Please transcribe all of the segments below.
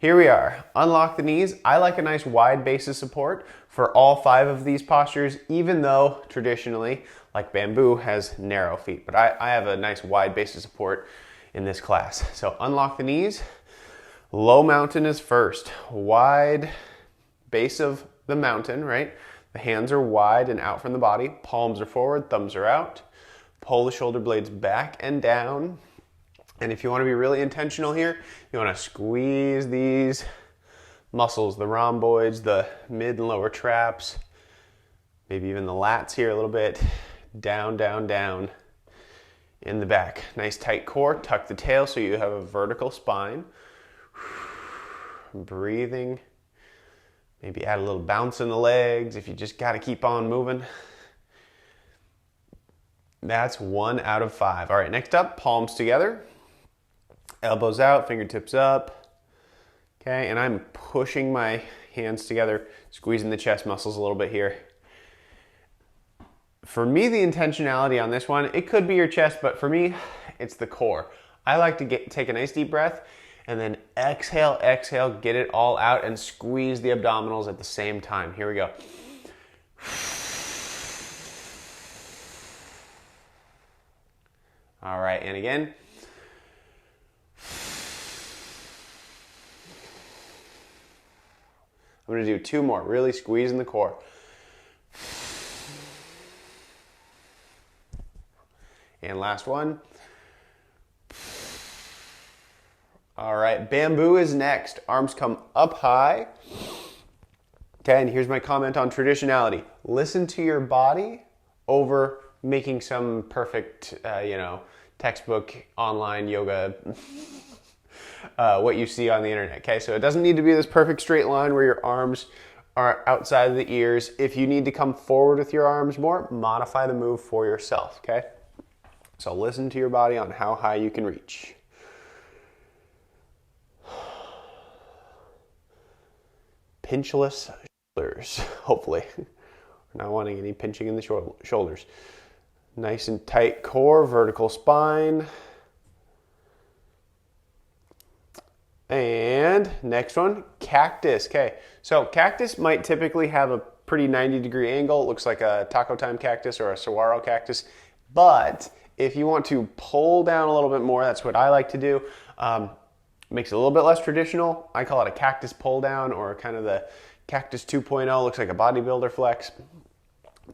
Here we are. Unlock the knees. I like a nice wide base of support for all 5 of these postures, even though traditionally, like bamboo has narrow feet. But I have a nice wide base of support in this class. So unlock the knees. Low mountain is first. Wide base of the mountain, right? The hands are wide and out from the body. Palms are forward, thumbs are out. Pull the shoulder blades back and down. And if you want to be really intentional here, you want to squeeze these muscles, the rhomboids, the mid and lower traps, maybe even the lats here a little bit. Down, down, down in the back. Nice tight core. Tuck the tail so you have a vertical spine. Breathing. Maybe add a little bounce in the legs if you just got to keep on moving. That's 1 out of 5. All right, next up, palms together. Elbows out, fingertips up. Okay, and I'm pushing my hands together, squeezing the chest muscles a little bit here. For me, the intentionality on this one, it could be your chest, but for me, it's the core. I like to take a nice deep breath and then exhale, exhale, get it all out and squeeze the abdominals at the same time. Here we go. All right, and again. I'm going to do 2 more, really squeezing the core. And last one. All right, bamboo is next. Arms come up high. Okay, and here's my comment on traditionality. Listen to your body over making some perfect, textbook online yoga what you see on the internet, okay? So it doesn't need to be this perfect straight line where your arms are outside of the ears. If you need to come forward with your arms more, modify the move for yourself, okay? So listen to your body on how high you can reach. Pinchless shoulders, hopefully. We're not wanting any pinching in the shoulders. Nice and tight core, vertical spine. And next one, cactus. Okay, so cactus might typically have a pretty 90-degree angle. It looks like a taco time cactus or a saguaro cactus. But if you want to pull down a little bit more, that's what I like to do. Makes it a little bit less traditional. I call it a cactus pull down, or kind of the cactus 2.0. Looks like a bodybuilder flex.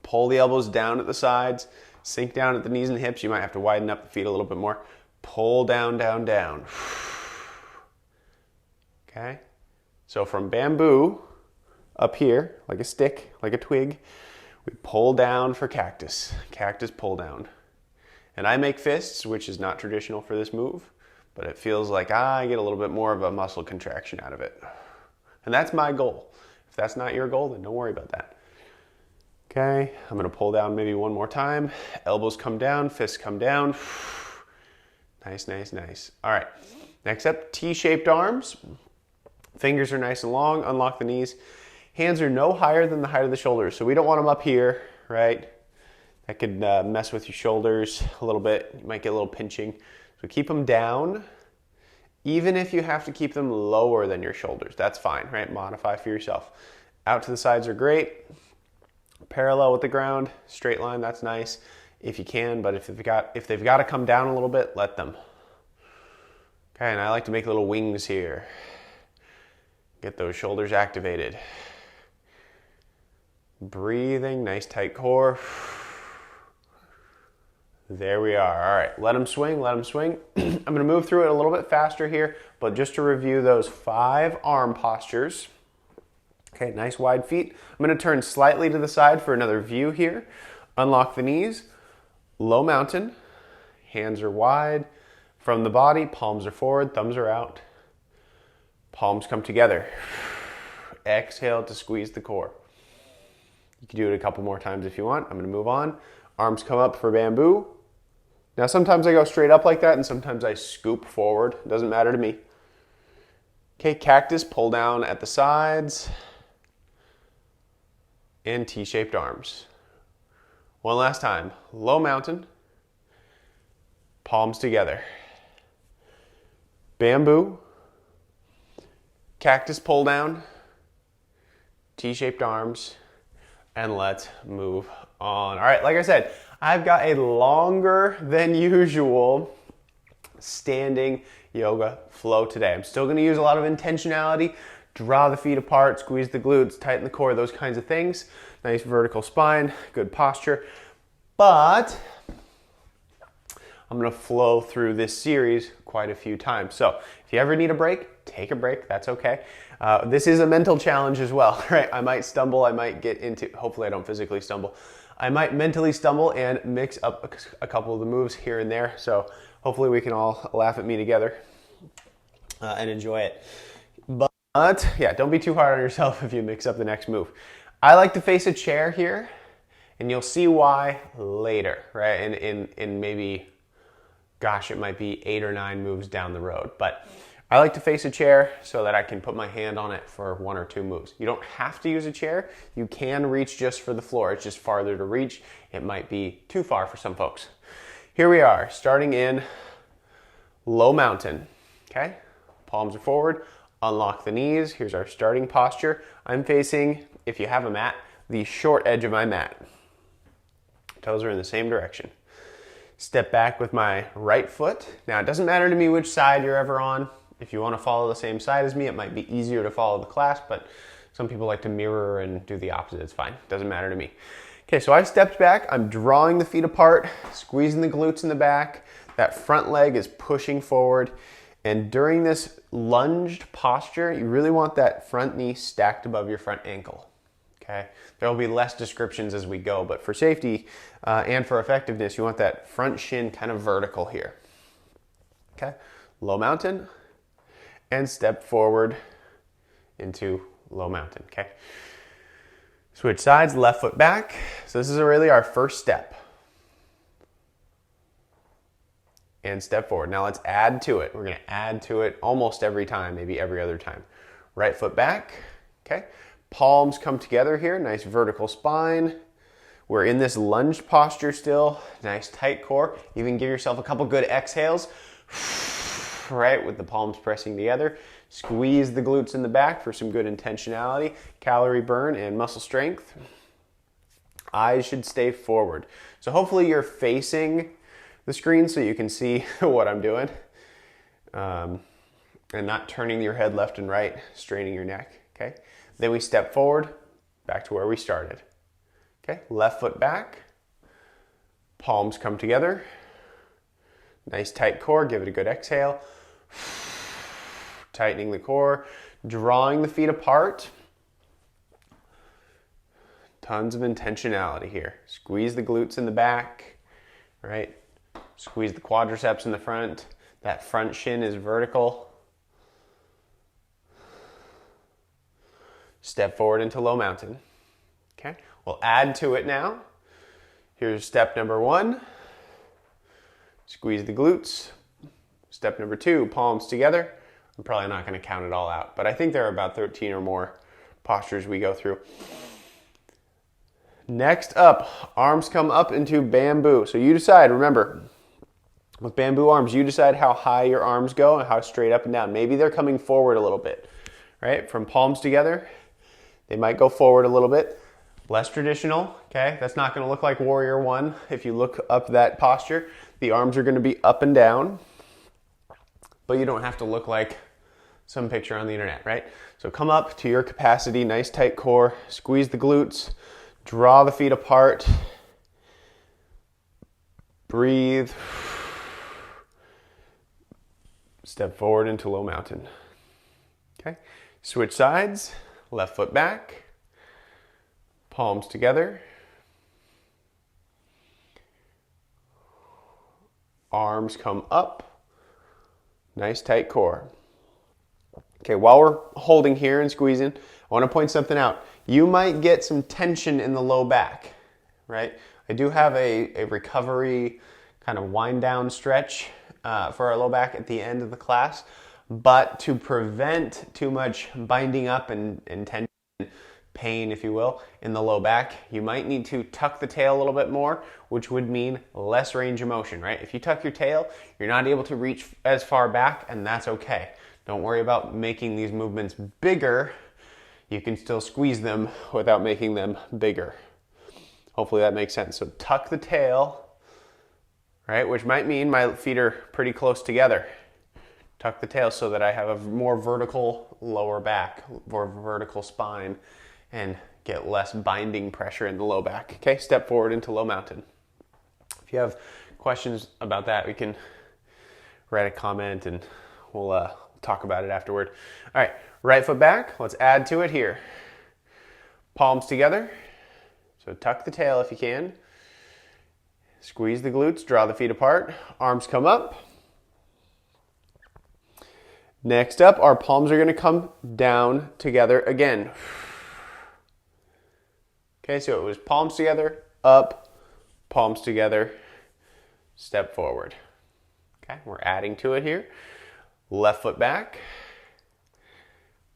Pull the elbows down at the sides. Sink down at the knees and hips. You might have to widen up the feet a little bit more. Pull down, down, down. Okay, so from bamboo up here, like a stick, like a twig, we pull down for cactus. Cactus pull down. And I make fists, which is not traditional for this move, but it feels like I get a little bit more of a muscle contraction out of it. And that's my goal. If that's not your goal, then don't worry about that. Okay, I'm gonna pull down maybe 1 more time. Elbows come down, fists come down. Nice, nice, nice. All right, next up, T-shaped arms. Fingers are nice and long, unlock the knees. Hands are no higher than the height of the shoulders, so we don't want them up here, right? That could mess with your shoulders a little bit. You might get a little pinching. So keep them down, even if you have to keep them lower than your shoulders. That's fine, right? Modify for yourself. Out to the sides are great. Parallel with the ground, straight line, that's nice if you can, but if they've got to come down a little bit, let them. Okay, and I like to make little wings here. Get those shoulders activated. Breathing, nice tight core. There we are. All right, let them swing, let them swing. I'm gonna move through it a little bit faster here, but just to review those 5 arm postures. Okay, nice wide feet. I'm gonna turn slightly to the side for another view here. Unlock the knees, low mountain, hands are wide. From the body, palms are forward, thumbs are out. Palms come together. Exhale to squeeze the core. You can do it a couple more times if you want. I'm gonna move on. Arms come up for bamboo. Now sometimes I go straight up like that and sometimes I scoop forward. It doesn't matter to me. Okay, cactus, pull down at the sides. And T-shaped arms. One last time. Low mountain. Palms together. Bamboo. cactus pull down, T-shaped arms, and let's move on. All right, like I said, I've got a longer than usual standing yoga flow today. I'm still going to use a lot of intentionality, draw the feet apart, squeeze the glutes, tighten the core, those kinds of things. Nice vertical spine, good posture. But I'm going to flow through this series quite a few times. So if you ever need a break, take a break. That's okay. This is a mental challenge as well, right? I might stumble. I might get into, hopefully I don't physically stumble. I might mentally stumble and mix up a couple of the moves here and there. So hopefully we can all laugh at me together and enjoy it. But yeah, don't be too hard on yourself if you mix up the next move. I like to face a chair here, and you'll see why later, right? In maybe, gosh, it might be 8 or 9 moves down the road. But I like to face a chair so that I can put my hand on it for 1 or 2 moves. You don't have to use a chair. You can reach just for the floor. It's just farther to reach. It might be too far for some folks. Here we are, starting in low mountain, okay? Palms are forward, unlock the knees. Here's our starting posture. I'm facing, if you have a mat, the short edge of my mat. Toes are in the same direction. Step back with my right foot. Now, it doesn't matter to me which side you're ever on. If you want to follow the same side as me, it might be easier to follow the class, but some people like to mirror and do the opposite. It's fine. Doesn't matter to me. Okay, so I've stepped back. I'm drawing the feet apart, squeezing the glutes in the back. That front leg is pushing forward. And during this lunged posture, you really want that front knee stacked above your front ankle. Okay, there will be less descriptions as we go, but for safety and for effectiveness, you want that front shin kind of vertical here. Okay, low mountain, and step forward into low mountain. Okay, switch sides, left foot back. So this is really our first step. And step forward. Now let's add to it. We're going to add to it almost every time, maybe every other time. Right foot back. Okay. Palms come together here. Nice vertical spine. We're in this lunge posture still. Nice tight core. Even give yourself a couple good exhales. Right, with the palms pressing together. Squeeze the glutes in the back for some good intentionality, calorie burn, and muscle strength. Eyes should stay forward. So hopefully you're facing the screen so you can see what I'm doing, and not turning your head left and right, straining your neck, okay? Then we step forward, back to where we started, okay? Left foot back, palms come together, nice tight core, give it a good exhale, tightening the core, drawing the feet apart, tons of intentionality here. Squeeze the glutes in the back, right? Squeeze the quadriceps in the front. That front shin is vertical. Step forward into low mountain. Okay, we'll add to it now. Here's step number 1. Squeeze the glutes. Step number 2, palms together. I'm probably not going to count it all out, but I think there are about 13 or more postures we go through. Next up, arms come up into bamboo. So you decide, remember, with bamboo arms, you decide how high your arms go and how straight up and down. Maybe they're coming forward a little bit, right? From palms together, they might go forward a little bit. Less traditional, okay? That's not gonna look like Warrior One. If you look up that posture, the arms are gonna be up and down, but you don't have to look like some picture on the internet, right? So come up to your capacity, nice tight core, squeeze the glutes, draw the feet apart, breathe. Step forward into low mountain. Okay, switch sides, left foot back, palms together, arms come up, nice tight core. Okay, while we're holding here and squeezing, I want to point something out. You might get some tension in the low back, right? I do have a recovery kind of wind down stretch for our low back at the end of the class, but to prevent too much binding up and tension, pain, if you will, in the low back, you might need to tuck the tail a little bit more, which would mean less range of motion, right? If you tuck your tail, you're not able to reach as far back, and that's okay. Don't worry about making these movements bigger. You can still squeeze them without making them bigger. Hopefully that makes sense. So tuck the tail, right? Which might mean my feet are pretty close together. Tuck the tail so that I have a more vertical lower back, more vertical spine, and get less binding pressure in the low back. Okay, step forward into low mountain. If you have questions about that, we can write a comment and we'll talk about it afterward. All right, right foot back. Let's add to it here. Palms together. So tuck the tail if you can. Squeeze the glutes, draw the feet apart. Arms come up. Next up, our palms are going to come down together again. Okay, so it was palms together, up, palms together, step forward. Okay, we're adding to it here. Left foot back,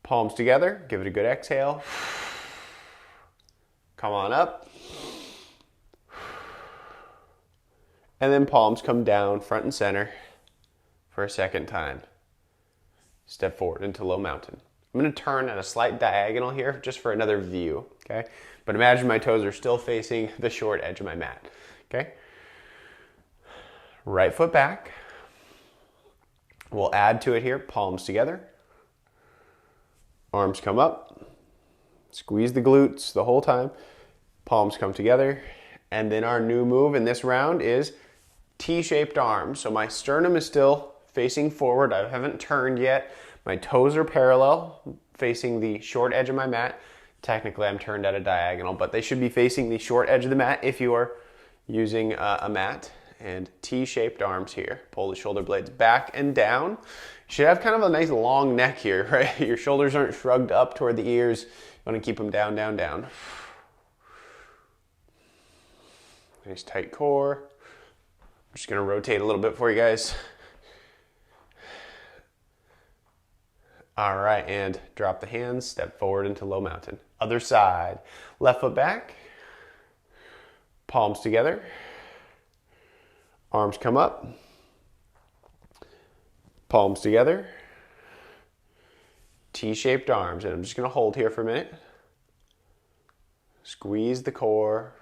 palms together, give it a good exhale. Come on up. And then palms come down front and center for a second time. Step forward into low mountain. I'm going to turn at a slight diagonal here just for another view, okay? But imagine my toes are still facing the short edge of my mat, okay? Right foot back. We'll add to it here, palms together. Arms come up. Squeeze the glutes the whole time. Palms come together. And then our new move in this round is T-shaped arms. So my sternum is still facing forward. I haven't turned yet. My toes are parallel, facing the short edge of my mat. Technically, I'm turned at a diagonal, but they should be facing the short edge of the mat if you are using a mat. And T-shaped arms here. Pull the shoulder blades back and down. You should have kind of a nice long neck here, right? Your shoulders aren't shrugged up toward the ears. You want to keep them down, down, down. Nice tight core. I'm just going to rotate a little bit for you guys. All right, and drop the hands, step forward into low mountain. Other side. Left foot back. Palms together. Arms come up. Palms together. T-shaped arms. And I'm just going to hold here for a minute. Squeeze the core.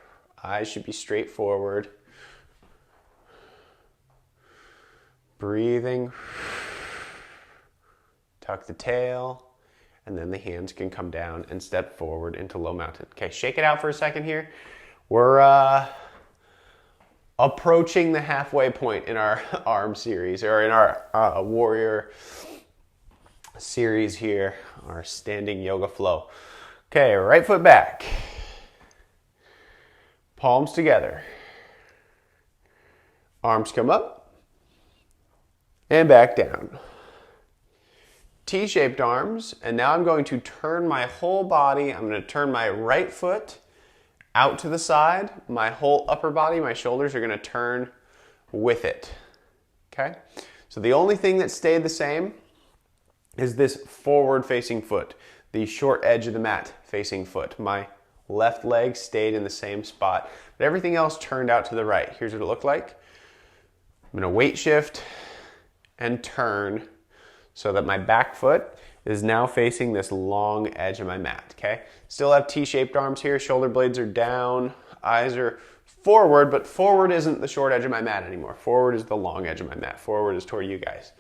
Eyes should be straight forward. Breathing. Tuck the tail. And then the hands can come down and step forward into low mountain. Okay, shake it out for a second here. We're approaching the halfway point in our arm series, or in our warrior series here, our standing yoga flow. Okay, right foot back. Palms together. Arms come up and back down. T-shaped arms, and now I'm going to turn my whole body. I'm going to turn my right foot out to the side. My whole upper body, my shoulders are going to turn with it. Okay? So the only thing that stayed the same is this forward facing foot, the short edge of the mat facing foot. My left leg stayed in the same spot, but everything else turned out to the right. Here's what it looked like. I'm going to weight shift and turn so that my back foot is now facing this long edge of my mat, okay? Still have T-shaped arms here, shoulder blades are down, eyes are forward, but forward isn't the short edge of my mat anymore. Forward is the long edge of my mat. Forward is toward you guys.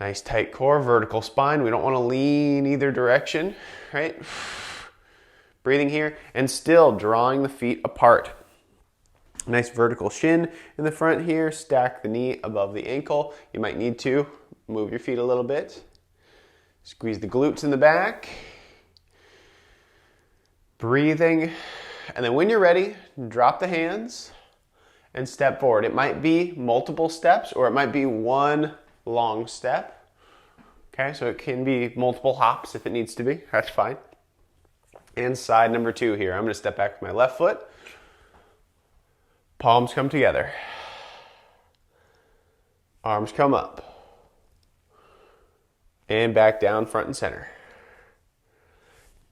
Nice tight core, vertical spine. We don't want to lean either direction, right? Breathing here, and still drawing the feet apart. Nice vertical shin in the front here. Stack the knee above the ankle. You might need to move your feet a little bit. Squeeze the glutes in the back. Breathing. And then when you're ready, drop the hands and step forward. It might be multiple steps or it might be one long step. Okay, so it can be multiple hops if it needs to be. That's fine. And side number 2 here. I'm going to step back with my left foot. Palms come together. Arms come up. And back down front and center.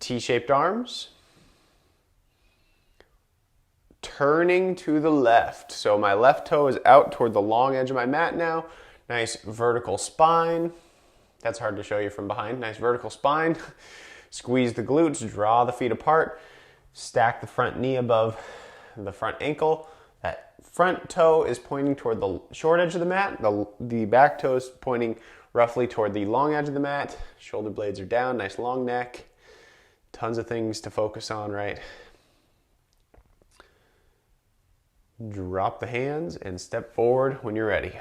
T-shaped arms. Turning to the left. So my left toe is out toward the long edge of my mat now. Nice vertical spine. That's hard to show you from behind. Nice vertical spine. Squeeze the glutes, draw the feet apart, stack the front knee above the front ankle. That front toe is pointing toward the short edge of the mat. The back toe is pointing roughly toward the long edge of the mat. Shoulder blades are down, nice long neck. Tons of things to focus on, right? Drop the hands and step forward when you're ready.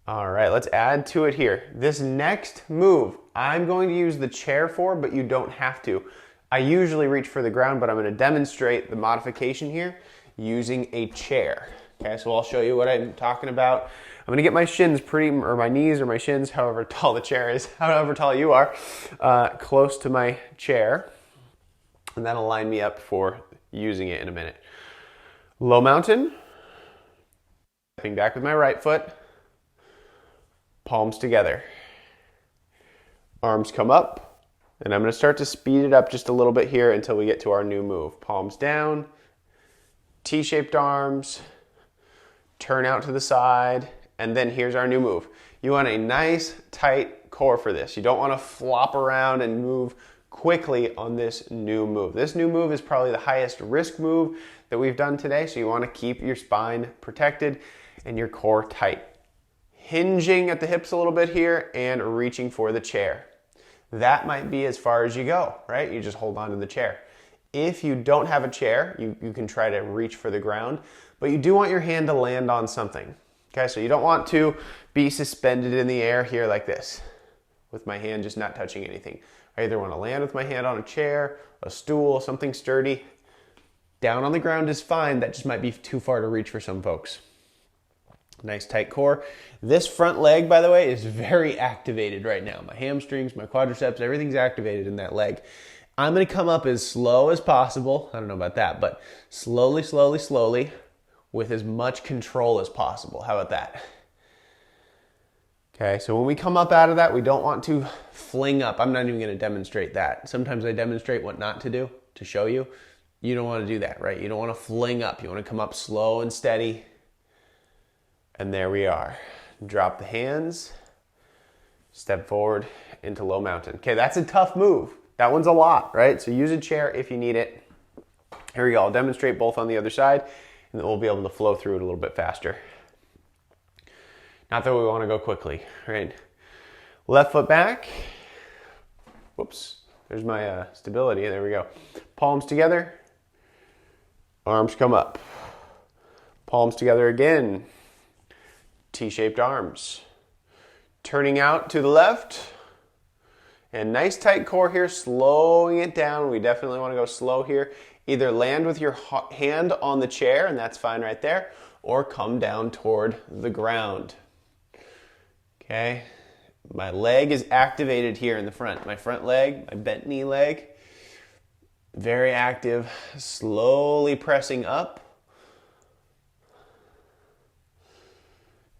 All right, let's add to it here. This next move, I'm going to use the chair for, but you don't have to. I usually reach for the ground, but I'm going to demonstrate the modification here using a chair. Okay, so I'll show you what I'm talking about. I'm going to get my shins or my knees or my shins, however tall the chair is, however tall you are, close to my chair. And that'll line me up for using it in a minute. Low mountain. Stepping back with my right foot. Palms together. Arms come up. And I'm going to start to speed it up just a little bit here until we get to our new move. Palms down. T-shaped arms. Turn out to the side. And then here's our new move. You want a nice tight core for this. You don't want to flop around and move quickly on this new move. This new move is probably the highest risk move that we've done today, so you want to keep your spine protected and your core tight. Hinging at the hips a little bit here and reaching for the chair. That might be as far as you go, right? You just hold on to the chair. If you don't have a chair, you can try to reach for the ground, but you do want your hand to land on something. Okay, so you don't want to be suspended in the air here like this, with my hand just not touching anything. I either want to land with my hand on a chair, a stool, something sturdy. Down on the ground is fine. That just might be too far to reach for some folks. Nice tight core. This front leg, by the way, is very activated right now. My hamstrings, my quadriceps, everything's activated in that leg. I'm going to come up as slow as possible. I don't know about that, but slowly, slowly, slowly, with as much control as possible. How about that? Okay, so when we come up out of that, we don't want to fling up. I'm not even going to demonstrate that. Sometimes I demonstrate what not to do to show you. You don't want to do that, right? You don't want to fling up. You want to come up slow and steady. And there we are. Drop the hands. Step forward into low mountain. Okay, that's a tough move. That one's a lot, right? So use a chair if you need it. Here we go. I'll demonstrate both on the other side, and then we'll be able to flow through it a little bit faster. Not that we want to go quickly, right? Left foot back. Whoops. There's my stability. There we go. Palms together. Arms come up. Palms together again. T-shaped arms. Turning out to the left. And nice tight core here, slowing it down. We definitely want to go slow here. Either land with your hand on the chair, and that's fine right there, or come down toward the ground. Okay, my leg is activated here in the front. My front leg, my bent knee leg, very active, slowly pressing up.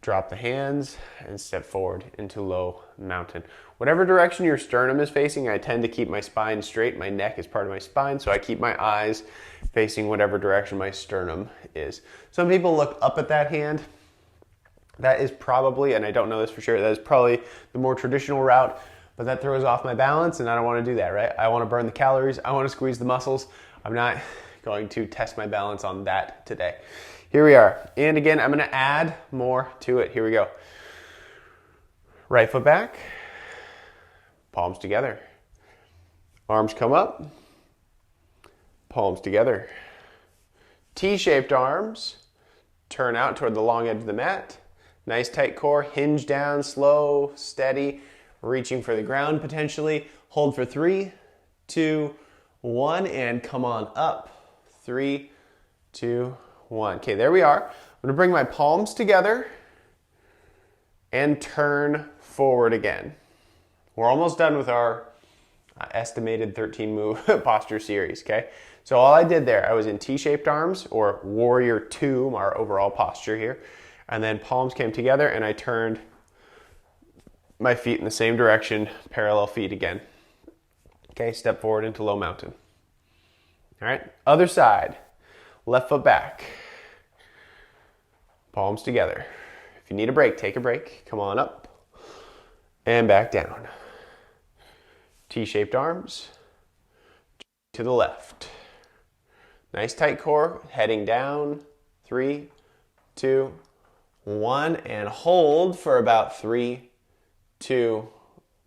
Drop the hands and step forward into low mountain. Whatever direction your sternum is facing, I tend to keep my spine straight. My neck is part of my spine, so I keep my eyes facing whatever direction my sternum is. Some people look up at that hand. That is probably, and I don't know this for sure, that is probably the more traditional route, but that throws off my balance, and I don't want to do that, right? I want to burn the calories. I want to squeeze the muscles. I'm not going to test my balance on that today. Here we are. And again, I'm going to add more to it. Here we go. Right foot back. Palms together. Arms come up. Palms together. T-shaped arms. Turn out toward the long edge of the mat. Nice tight core. Hinge down, slow, steady. Reaching for the ground potentially. Hold for 3, 2, 1, and come on up. 3, 2, 1. Okay, there we are. I'm going to bring my palms together and turn forward again. We're almost done with our estimated 13 move posture series, okay? So all I did there, I was in T-shaped arms, or warrior 2, our overall posture here, and then palms came together and I turned my feet in the same direction, parallel feet again. Okay, step forward into low mountain. All right, other side. Left foot back. Palms together. If you need a break, take a break. Come on up. and back down. T-shaped arms to the left. Nice tight core, heading down. 3, 2, 1, and hold for about 3, 2,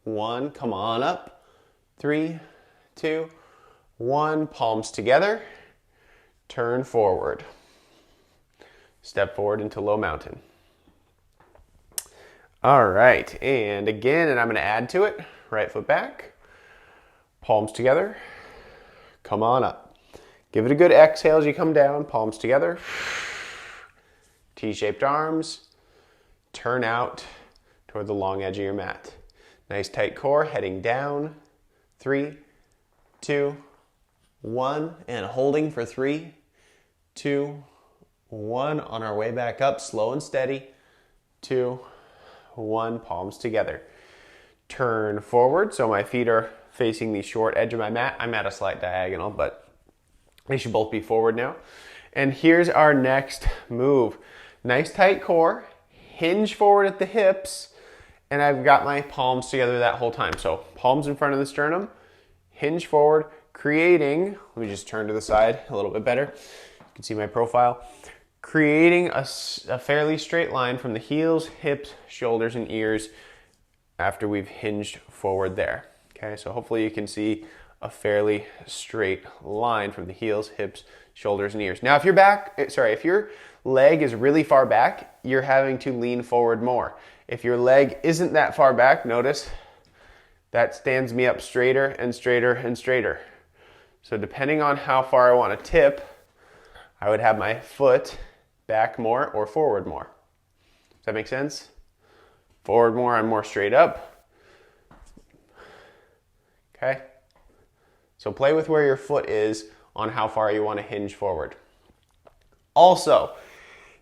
1. Come on up. 3, 2, 1. Palms together. Turn forward. Step forward into low mountain. All right, and again, and I'm going to add to it. Right foot back. Palms together. Come on up. Give it a good exhale as you come down. Palms together. T-shaped arms. Turn out toward the long edge of your mat. Nice tight core, heading down. 3, 2, 1, and holding for 3, 2, 1. On our way back up, slow and steady. 2, 1, palms together. Turn forward, so my feet are facing the short edge of my mat. I'm at a slight diagonal, but they should both be forward now. And here's our next move. Nice tight core, hinge forward at the hips, and I've got my palms together that whole time. So palms in front of the sternum, hinge forward, creating, let me just turn to the side a little bit better. You can see my profile. Creating a fairly straight line from the heels, hips, shoulders, and ears after we've hinged forward there. Okay, so hopefully you can see a fairly straight line from the heels, hips, shoulders, and ears. Now, if your leg is really far back, you're having to lean forward more. If your leg isn't that far back, notice that stands me up straighter and straighter and straighter. So depending on how far I want to tip, I would have my foot back more or forward more. Does that make sense? Forward more, I'm more straight up. Okay? So play with where your foot is on how far you want to hinge forward. Also,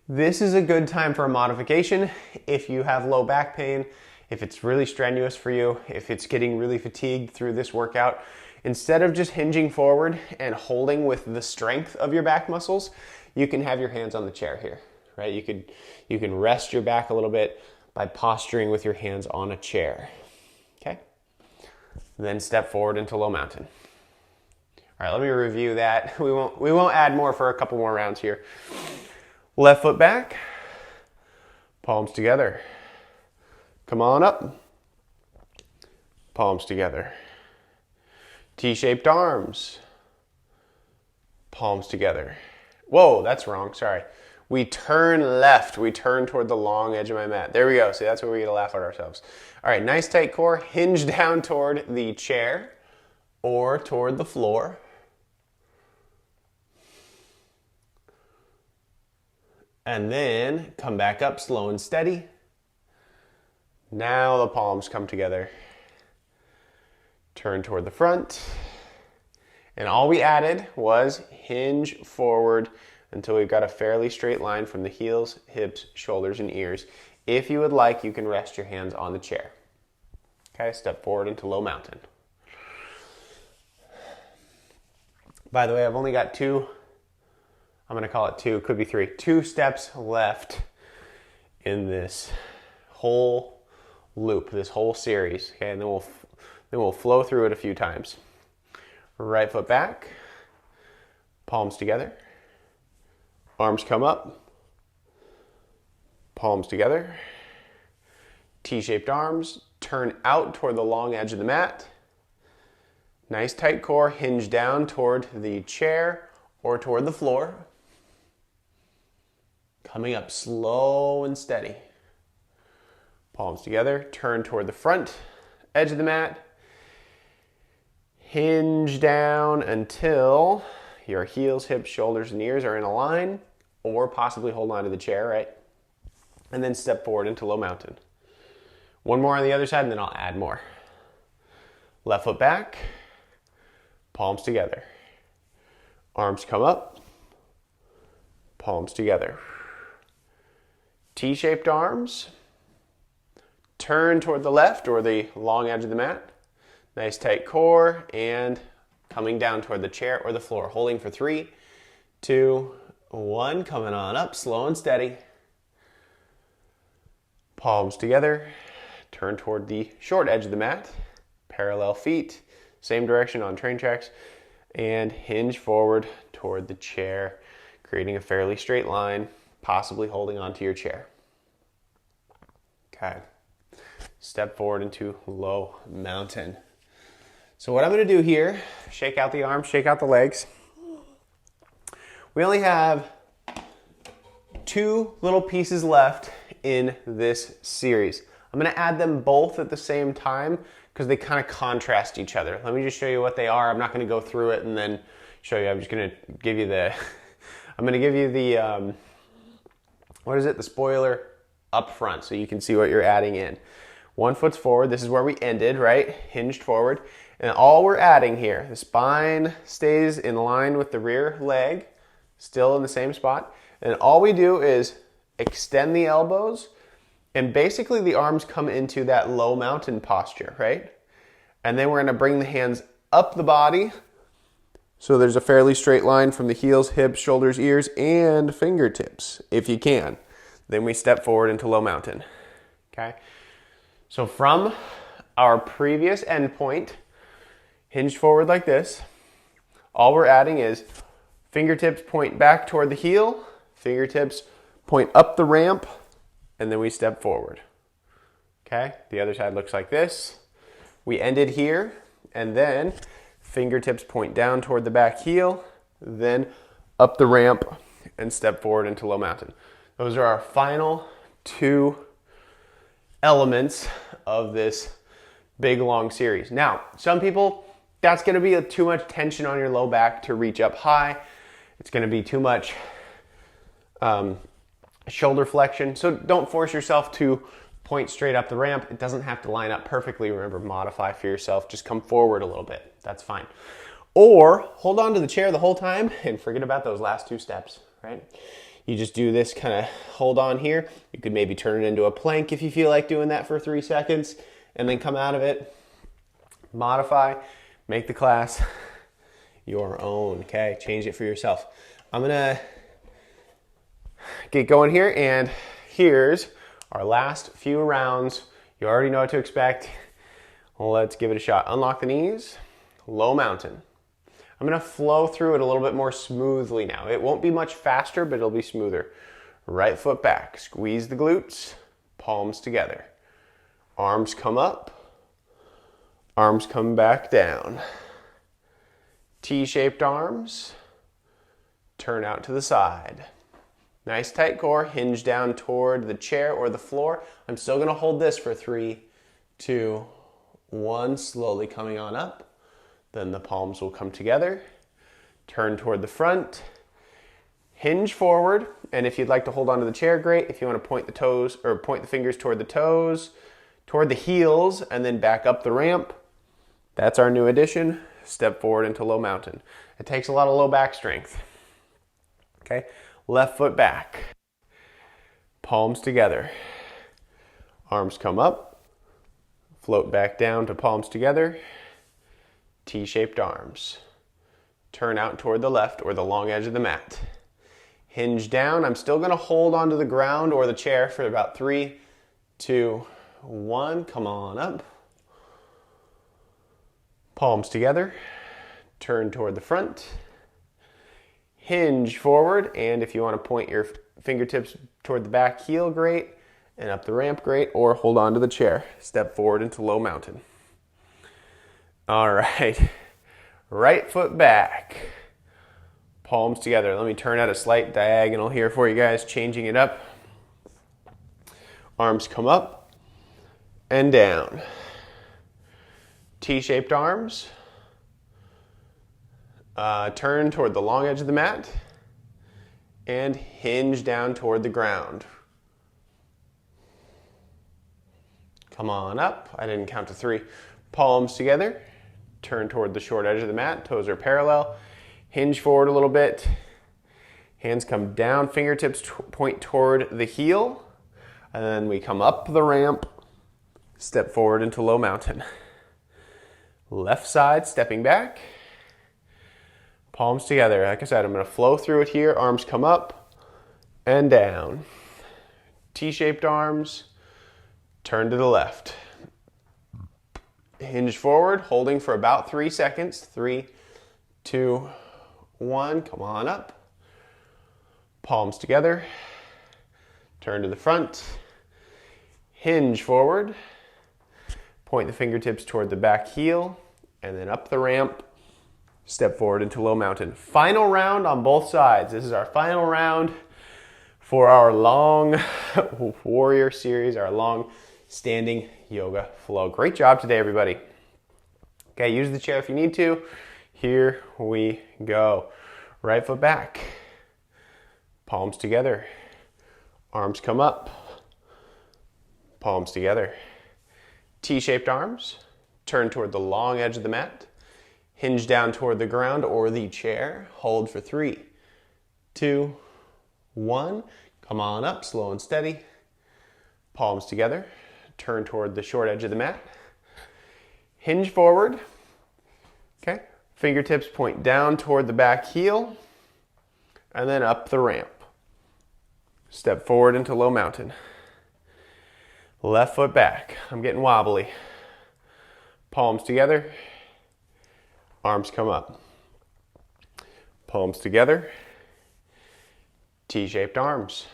this is a good time for a modification if you have low back pain, if it's really strenuous for you, if it's getting really fatigued through this workout. Instead of just hinging forward and holding with the strength of your back muscles, you can have your hands on the chair here, right? You can rest your back a little bit by posturing with your hands on a chair, okay? Then step forward into low mountain. All right, let me review that. We won't add more for a couple more rounds here. Left foot back, palms together. Come on up, palms together. T-shaped arms, palms together. Whoa, that's wrong, sorry. We turn left, we turn toward the long edge of my mat. There we go, see, that's where we get to laugh at ourselves. All right, nice tight core, hinge down toward the chair or toward the floor. And then come back up slow and steady. Now the palms come together. Turn toward the front. And all we added was hinge forward until we've got a fairly straight line from the heels, hips, shoulders, and ears. If you would like, you can rest your hands on the chair. Okay, step forward into low mountain. By the way, I've only got two, I'm going to call it two, could be three, 2 steps left in this whole loop, this whole series. Okay, and then we'll flow through it a few times. Right foot back, palms together, arms come up, palms together, T-shaped arms, turn out toward the long edge of the mat. Nice tight core, hinge down toward the chair or toward the floor. Coming up slow and steady. Palms together, turn toward the front edge of the mat. Hinge down until your heels, hips, shoulders, and ears are in a line, or possibly hold on to the chair, right? And then step forward into low mountain. One more on the other side, and then I'll add more. Left foot back, palms together. Arms come up, palms together. T-shaped arms. Turn toward the left or the long edge of the mat. Nice tight core and coming down toward the chair or the floor. Holding for 3, 2, 1. Coming on up, slow and steady. Palms together. turn toward the short edge of the mat, parallel feet, same direction on train tracks, and hinge forward toward the chair, creating a fairly straight line, possibly holding onto your chair. Okay. Step forward into low mountain. So what I'm going to do here, shake out the arms, shake out the legs. We only have 2 little pieces left in this series. I'm going to add them both at the same time because they kind of contrast each other. Let me just show you what they are. I'm not going to go through it and then show you. I'm just going to give you the, I'm going to give you the, the spoiler up front so you can see what you're adding in. 1 foot's forward. This is where we ended, right? Hinged forward. And all we're adding here, the spine stays in line with the rear leg, still in the same spot. And all we do is extend the elbows, and basically the arms come into that low mountain posture, right? And then we're going to bring the hands up the body so there's a fairly straight line from the heels, hips, shoulders, ears, and fingertips, if you can. Then we step forward into low mountain, okay? So from our previous end point, hinge forward like this, all we're adding is fingertips point back toward the heel, fingertips point up the ramp, and then we step forward. Okay, the other side looks like this. We ended here, and then fingertips point down toward the back heel, then up the ramp, and step forward into low mountain. Those are our final 2 elements of this big long series. Now, some people, that's going to be too much tension on your low back to reach up high. It's going to be too much shoulder flexion. So don't force yourself to point straight up the ramp. It doesn't have to line up perfectly. Remember, modify for yourself. Just come forward a little bit. That's fine. Or hold on to the chair the whole time and forget about those last 2 steps, right? You just do this kind of hold on here. You could maybe turn it into a plank if you feel like doing that for 3 seconds and then come out of it. Modify, make the class your own, okay? Change it for yourself. I'm gonna get going here, and here's our last few rounds. You already know what to expect. Let's give it a shot. Unlock the knees, low mountain. I'm gonna flow through it a little bit more smoothly now. It won't be much faster, but it'll be smoother. Right foot back, squeeze the glutes, palms together. Arms come up, arms come back down. T-shaped arms, turn out to the side. Nice tight core, hinge down toward the chair or the floor. I'm still gonna hold this for 3, 2, 1, slowly coming on up. Then the palms will come together. Turn toward the front, hinge forward, and if you'd like to hold onto the chair, great. If you want to point the toes or point the fingers toward the toes, toward the heels, and then back up the ramp, that's our new addition. Step forward into low mountain. It takes a lot of low back strength. Okay, left foot back, palms together, arms come up, float back down to palms together, T-shaped arms. Turn out toward the left or the long edge of the mat. Hinge down. I'm still going to hold onto the ground or the chair for about 3, 2, 1. Come on up. Palms together. Turn toward the front. Hinge forward, and if you want to point your fingertips toward the back heel, great, and up the ramp, great, or hold on to the chair. Step forward into low mountain. All right, right foot back, palms together. Let me turn at a slight diagonal here for you guys, changing it up. Arms come up and down. T-shaped arms. Turn toward the long edge of the mat and hinge down toward the ground. Come on up. I didn't count to 3. Palms together. Turn toward the short edge of the mat. Toes are parallel. Hinge forward a little bit. Hands come down. Fingertips point toward the heel. And then we come up the ramp. Step forward into low mountain. Left side, stepping back. Palms together. Like I said, I'm going to flow through it here. Arms come up and down. T-shaped arms. Turn to the left. Hinge forward, holding for about 3 seconds. 3, 2, 1. Come on up. Palms together. Turn to the front. Hinge forward. Point the fingertips toward the back heel. And then up the ramp. Step forward into low mountain. Final round on both sides. This is our final round for our long warrior series, our long standing yoga flow. Great job today, everybody. Okay, use the chair if you need to. Here we go. Right foot back. Palms together. Arms come up. Palms together. T-shaped arms. Turn toward the long edge of the mat. Hinge down toward the ground or the chair. Hold for 3, 2, 1. Come on up, slow and steady. Palms together. Turn toward the short edge of the mat. Hinge forward. Okay. Fingertips point down toward the back heel. And then up the ramp. Step forward into low mountain. Left foot back. I'm getting wobbly. Palms together. Arms come up. Palms together. T-shaped arms.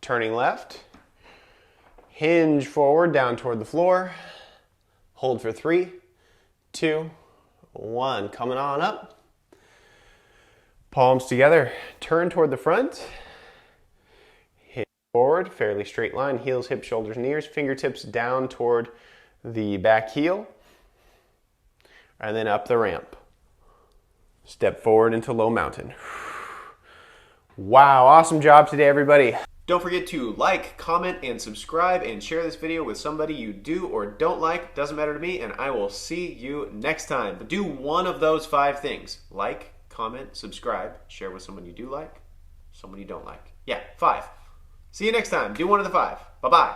Turning left. Hinge forward down toward the floor. Hold for 3, 2, 1. Coming on up. Palms together. Turn toward the front. Hinge forward. Fairly straight line. Heels, hips, shoulders, knees. Fingertips down toward the back heel. And then up the ramp. Step forward into low mountain. Wow, awesome job today, everybody. Don't forget to like, comment, and subscribe, and share this video with somebody you do or don't like. Doesn't matter to me, and I will see you next time. But do one of those 5 things. Like, comment, subscribe, share with someone you do like, someone you don't like. Yeah, 5. See you next time. Do one of the 5. Bye-bye.